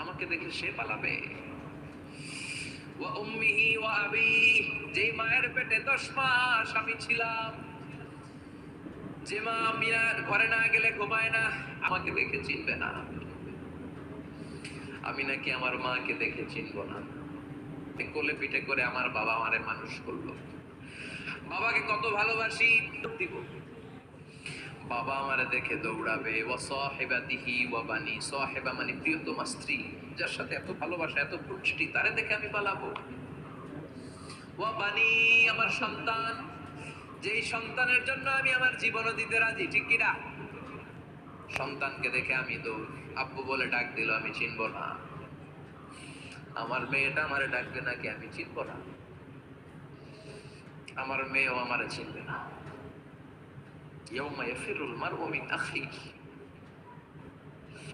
আমাকে দেখে সে পালাবে। ওয়া উম্মিহি ওয়া আবি, যেই মায়ের পেটে 10 মাস আমি ছিলাম, যে মা মিনার ঘরে না গেলে ঘুমায় না, আমাকে দেখে চিনবে না। আমি নাকি আমার মাকে দেখে চিনবো না। কোলে পিঠে করে আমার বাবা আমারে মানুষ করলো। বাবাকে কত ভালোবাসি দিব। বাবা আমারে দেখে দৌড়াবে। ওয়া সাহিবাতিহি ওয়া বানি, সাহিবা মানে প্রিয়তমা স্ত্রী, যার সাথে এত ভালোবাসা এত পুষ্টি, তারে দেখে আমি পালাবো। ওয়া বানি, আমার সন্তান, যেই সন্তানের জন্য আমি আমার জীবনও দিতে রাজি, ঠিক কিনা? সন্তানকে দেখে আমি দৌড়। আব্বু বলে ডাক দিল, আমি চিনব না। আমার মেয়েটা আমারে ডাকবে নাকি আমি চিনব না। আমার মেয়েও আমারে চিনবে না। ইয়াউমা ইয়াফিরুল মারউ মিন আখিহি